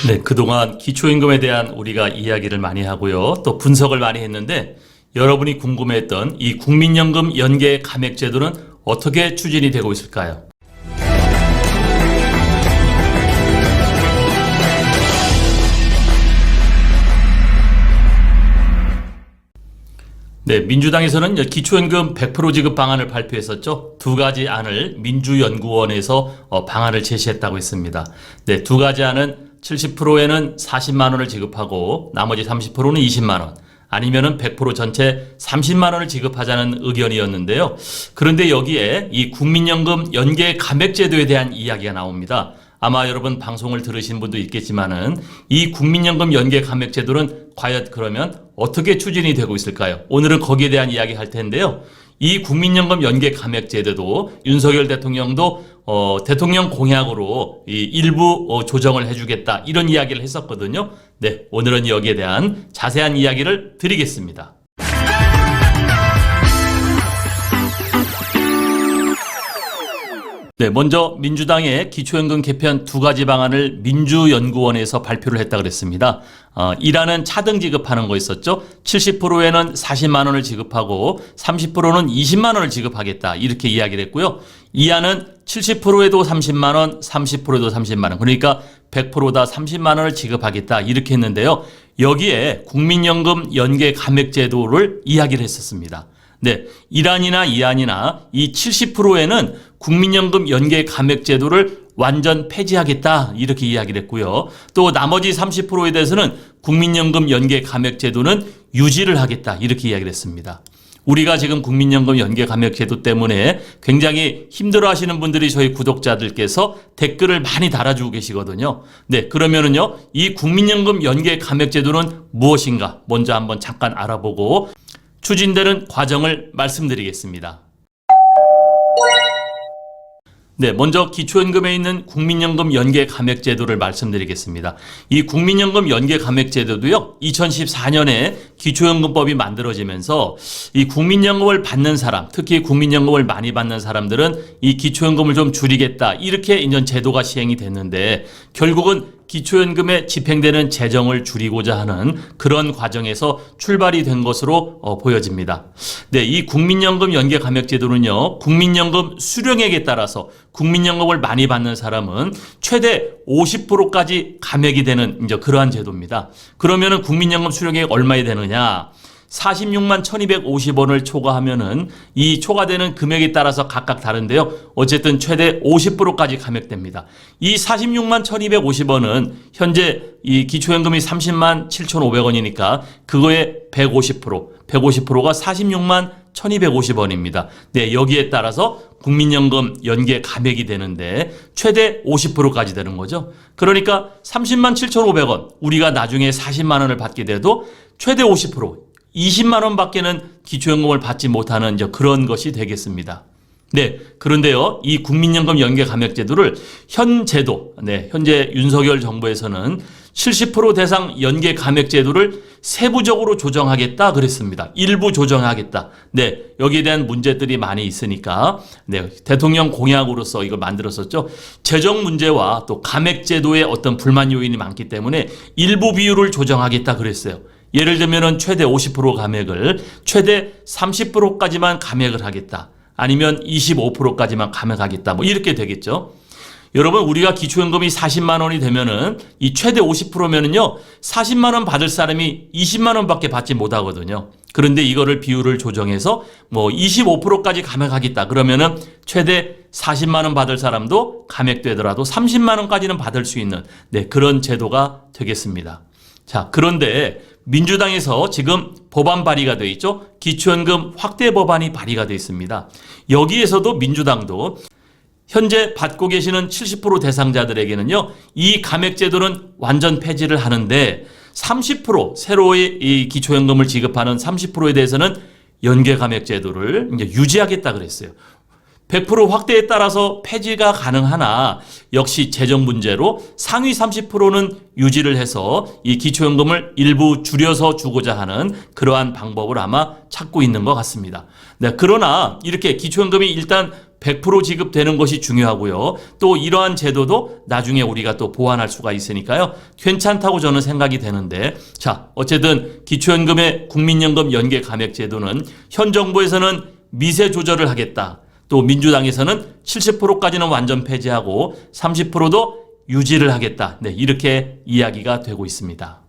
네, 그동안 기초임금에 대한 우리가 이야기를 많이 하고요. 또 분석을 많이 했는데 여러분이 궁금해했던 이 국민연금 연계 감액제도는 어떻게 추진이 되고 있을까요? 네, 민주당에서는 기초연금 100% 지급 방안을 발표했었죠. 두 가지 안을 민주연구원에서 방안을 제시했다고 했습니다. 네, 두 가지 안은 70%에는 40만 원을 지급하고 나머지 30%는 20만 원, 아니면은 100% 전체 30만 원을 지급하자는 의견이었는데요. 그런데 여기에 이 국민연금 연계 감액제도에 대한 이야기가 나옵니다. 아마 여러분 방송을 들으신 분도 있겠지만은 이 국민연금 연계 감액제도는 과연 그러면 어떻게 추진이 되고 있을까요? 오늘은 거기에 대한 이야기 할 텐데요. 이 국민연금 연계 감액제도도 윤석열 대통령도 대통령 공약으로 이 일부 조정을 해주겠다 이런 이야기를 했었거든요. 네, 오늘은 여기에 대한 자세한 이야기를 드리겠습니다. 네, 먼저 민주당의 기초연금 개편 두 가지 방안을 민주연구원에서 발표를 했다 그랬습니다. 1안은 차등 지급하는 거 있었죠. 70%에는 40만 원을 지급하고 30%는 20만 원을 지급하겠다 이렇게 이야기를 했고요. 2안은 70%에도 30만 원, 30%에도 30만 원, 그러니까 100%다 30만 원을 지급하겠다 이렇게 했는데요. 여기에 국민연금 연계 감액제도를 이야기를 했었습니다. 네, 1안이나 2안이나 이 70%에는 국민연금 연계 감액제도를 완전 폐지하겠다 이렇게 이야기를 했고요. 또 나머지 30%에 대해서는 국민연금 연계 감액제도는 유지를 하겠다 이렇게 이야기를 했습니다. 우리가 지금 국민연금 연계 감액제도 때문에 굉장히 힘들어하시는 분들이 저희 구독자들께서 댓글을 많이 달아주고 계시거든요. 네, 그러면은요, 이 국민연금 연계 감액제도는 무엇인가 먼저 한번 잠깐 알아보고 추진되는 과정을 말씀드리겠습니다. 네, 먼저 기초연금에 있는 국민연금 연계 감액제도를 말씀드리겠습니다. 이 국민연금 연계 감액제도도요, 2014년에 기초연금법이 만들어지면서 이 국민연금을 받는 사람, 특히 국민연금을 많이 받는 사람들은 이 기초연금을 좀 줄이겠다 이렇게 이제 제도가 시행이 됐는데 결국은 기초연금에 집행되는 재정을 줄이고자 하는 그런 과정에서 출발이 된 것으로 보여집니다. 네, 이 국민연금 연계 감액제도는요, 국민연금 수령액에 따라서 국민연금을 많이 받는 사람은 최대 50%까지 감액이 되는 이제 그러한 제도입니다. 그러면은 국민연금 수령액 얼마에 되느냐? 46만 1250원을 초과하면은 이 초과되는 금액에 따라서 각각 다른데요. 어쨌든 최대 50%까지 감액됩니다. 이 46만 1250원은 현재 이 기초연금이 30만 7,500원이니까 그거의 150%가 46만 1250원입니다. 네, 여기에 따라서 국민연금 연계 감액이 되는데 최대 50%까지 되는 거죠. 그러니까 30만 7,500원 우리가 나중에 40만 원을 받게 돼도 최대 50%, 20만 원밖에는 기초연금을 받지 못하는 이제 그런 것이 되겠습니다. 네, 그런데요, 이 국민연금 연계 감액제도를 현 제도, 네, 현재 윤석열 정부에서는 70% 대상 연계 감액제도를 세부적으로 조정하겠다 그랬습니다. 일부 조정하겠다. 네, 여기에 대한 문제들이 많이 있으니까 네, 대통령 공약으로서 이걸 만들었었죠. 재정 문제와 또 감액제도의 어떤 불만 요인이 많기 때문에 일부 비율을 조정하겠다 그랬어요. 예를 들면은 최대 50% 감액을 최대 30%까지만 감액을 하겠다. 아니면 25%까지만 감액하겠다. 뭐 이렇게 되겠죠. 여러분, 우리가 기초연금이 40만 원이 되면은 이 최대 50%면은요, 40만 원 받을 사람이 20만 원밖에 받지 못하거든요. 그런데 이거를 비율을 조정해서 뭐 25%까지 감액하겠다. 그러면은 최대 40만 원 받을 사람도 감액되더라도 30만 원까지는 받을 수 있는 네, 그런 제도가 되겠습니다. 자, 그런데 민주당에서 지금 법안 발의가 되어 있죠. 기초연금 확대 법안이 발의가 되어 있습니다. 여기에서도 민주당도 현재 받고 계시는 70% 대상자들에게는요, 이 감액제도는 완전 폐지를 하는데 30% 새로이 이 기초연금을 지급하는 30%에 대해서는 연계 감액제도를 이제 유지하겠다 그랬어요. 100% 확대에 따라서 폐지가 가능하나 역시 재정 문제로 상위 30%는 유지를 해서 이 기초연금을 일부 줄여서 주고자 하는 그러한 방법을 아마 찾고 있는 것 같습니다. 네, 그러나 이렇게 기초연금이 일단 100% 지급되는 것이 중요하고요. 또 이러한 제도도 나중에 우리가 또 보완할 수가 있으니까요. 괜찮다고 저는 생각이 되는데, 자, 어쨌든 기초연금의 국민연금 연계 감액 제도는 현 정부에서는 미세 조절을 하겠다. 또 민주당에서는 70%까지는 완전 폐지하고 30%도 유지를 하겠다. 네, 이렇게 이야기가 되고 있습니다.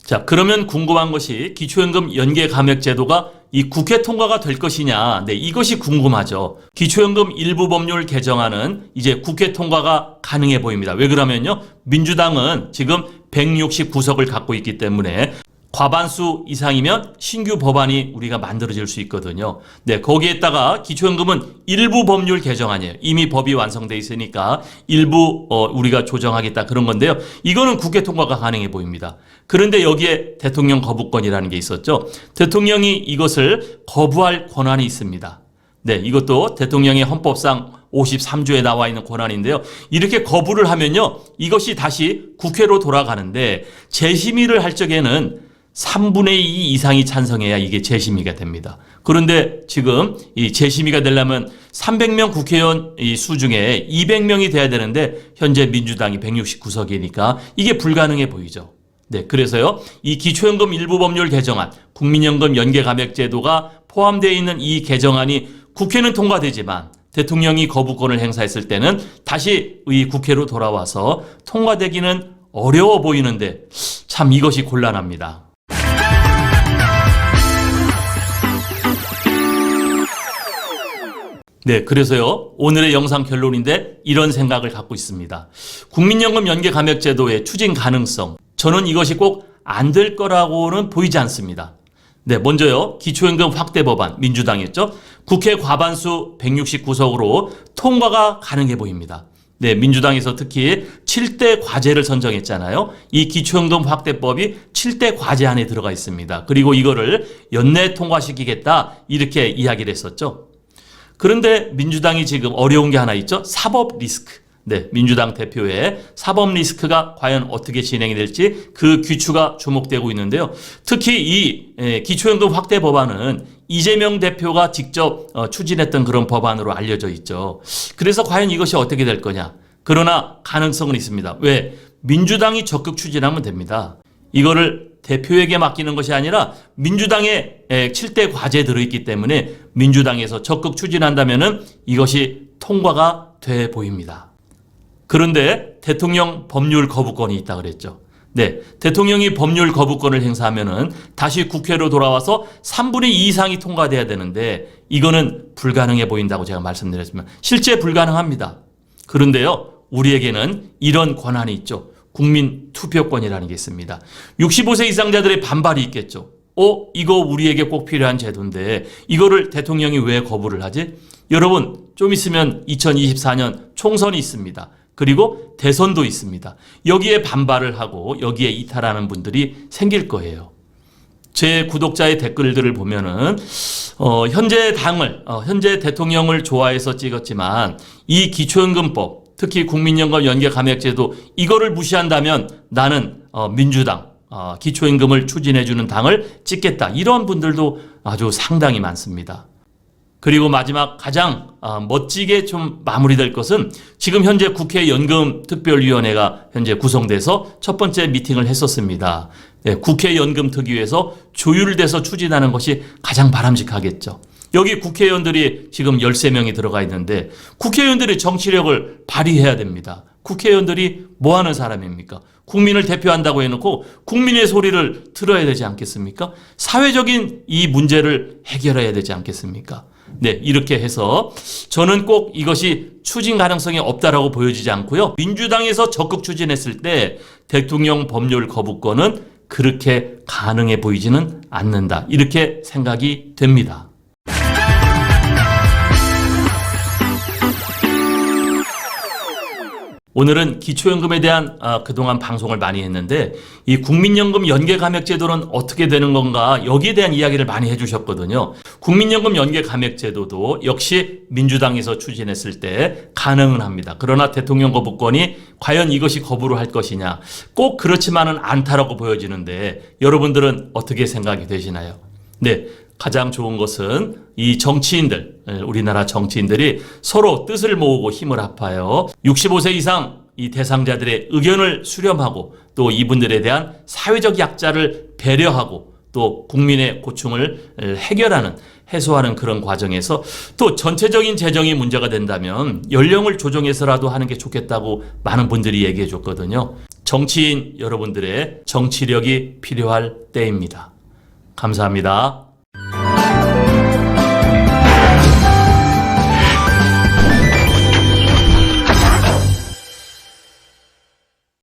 자, 그러면 궁금한 것이 기초연금 연계 감액 제도가 이 국회 통과가 될 것이냐. 네, 이것이 궁금하죠. 기초연금 일부 법률 개정안은 이제 국회 통과가 가능해 보입니다. 왜 그러면요? 민주당은 지금 169석을 갖고 있기 때문에 과반수 이상이면 신규 법안이 우리가 만들어질 수 있거든요. 네, 거기에다가 기초연금은 일부 법률 개정안이에요. 이미 법이 완성돼 있으니까 일부 우리가 조정하겠다 그런 건데요. 이거는 국회 통과가 가능해 보입니다. 그런데 여기에 대통령 거부권이라는 게 있었죠. 대통령이 이것을 거부할 권한이 있습니다. 네, 이것도 대통령의 헌법상 53조에 나와 있는 권한인데요. 이렇게 거부를 하면요, 이것이 다시 국회로 돌아가는데 재심의를 할 적에는 3분의 2 이상이 찬성해야 이게 재심의가 됩니다. 그런데 지금 이 재심의가 되려면 300명 국회의원 수 중에 200명이 돼야 되는데 현재 민주당이 169석이니까 이게 불가능해 보이죠. 네, 그래서요, 이 기초연금 일부 법률 개정안, 국민연금 연계 감액 제도가 포함되어 있는 이 개정안이 국회는 통과되지만 대통령이 거부권을 행사했을 때는 다시 이 국회로 돌아와서 통과되기는 어려워 보이는데 참 이것이 곤란합니다. 네, 그래서요, 오늘의 영상 결론인데 이런 생각을 갖고 있습니다. 국민연금 연계 감액 제도의 추진 가능성, 저는 이것이 꼭 안 될 거라고는 보이지 않습니다. 네, 먼저요, 기초연금 확대 법안, 민주당이었죠? 국회 과반수 169석으로 통과가 가능해 보입니다. 네, 민주당에서 특히 7대 과제를 선정했잖아요. 이 기초연금 확대법이 7대 과제 안에 들어가 있습니다. 그리고 이거를 연내 통과시키겠다, 이렇게 이야기를 했었죠. 그런데 민주당이 지금 어려운 게 하나 있죠. 사법 리스크. 네, 민주당 대표의 사법 리스크가 과연 어떻게 진행이 될지 그 귀추가 주목되고 있는데요. 특히 이 기초연금 확대 법안은 이재명 대표가 직접 추진했던 그런 법안으로 알려져 있죠. 그래서 과연 이것이 어떻게 될 거냐. 그러나 가능성은 있습니다. 왜? 민주당이 적극 추진하면 됩니다. 이거를 대표에게 맡기는 것이 아니라 민주당의 7대 과제에 들어있기 때문에 민주당에서 적극 추진한다면은 이것이 통과가 돼 보입니다. 그런데 대통령 법률 거부권이 있다 그랬죠. 네, 대통령이 법률 거부권을 행사하면은 다시 국회로 돌아와서 3분의 2 이상이 통과돼야 되는데 이거는 불가능해 보인다고 제가 말씀드렸지만 실제 불가능합니다. 그런데요, 우리에게는 이런 권한이 있죠. 국민 투표권이라는 게 있습니다. 65세 이상자들의 반발이 있겠죠. 이거 우리에게 꼭 필요한 제도인데 이거를 대통령이 왜 거부를 하지? 여러분, 좀 있으면 2024년 총선이 있습니다. 그리고 대선도 있습니다. 여기에 반발을 하고 여기에 이탈하는 분들이 생길 거예요. 제 구독자의 댓글들을 보면은 현재 대통령을 좋아해서 찍었지만 이 기초연금법, 특히 국민연금 연계 감액제도 이거를 무시한다면 나는 민주당 기초연금을 추진해주는 당을 찍겠다. 이런 분들도 아주 상당히 많습니다. 그리고 마지막 가장 멋지게 좀 마무리될 것은 지금 현재 국회 연금특별위원회가 현재 구성돼서 첫 번째 미팅을 했었습니다. 네, 국회 연금특위에서 조율돼서 추진하는 것이 가장 바람직하겠죠. 여기 국회의원들이 지금 13명이 들어가 있는데 국회의원들이 정치력을 발휘해야 됩니다. 국회의원들이 뭐 하는 사람입니까? 국민을 대표한다고 해놓고 국민의 소리를 들어야 되지 않겠습니까? 사회적인 이 문제를 해결해야 되지 않겠습니까? 네, 이렇게 해서 저는 꼭 이것이 추진 가능성이 없다라고 보여지지 않고요. 민주당에서 적극 추진했을 때 대통령 법률 거부권은 그렇게 가능해 보이지는 않는다. 이렇게 생각이 됩니다. 오늘은 기초연금에 대한 그동안 방송을 많이 했는데 이 국민연금 연계감액제도는 어떻게 되는 건가 여기에 대한 이야기를 많이 해주셨거든요. 국민연금 연계감액제도도 역시 민주당에서 추진했을 때 가능은 합니다. 그러나 대통령 거부권이 과연 이것이 거부를 할 것이냐 꼭 그렇지만은 않다라고 보여지는데 여러분들은 어떻게 생각이 되시나요? 네. 가장 좋은 것은 이 정치인들, 우리나라 정치인들이 서로 뜻을 모으고 힘을 합하여 65세 이상 이 대상자들의 의견을 수렴하고 또 이분들에 대한 사회적 약자를 배려하고 또 국민의 고충을 해결하는 해소하는 그런 과정에서 또 전체적인 재정이 문제가 된다면 연령을 조정해서라도 하는 게 좋겠다고 많은 분들이 얘기해 줬거든요. 정치인 여러분들의 정치력이 필요할 때입니다. 감사합니다.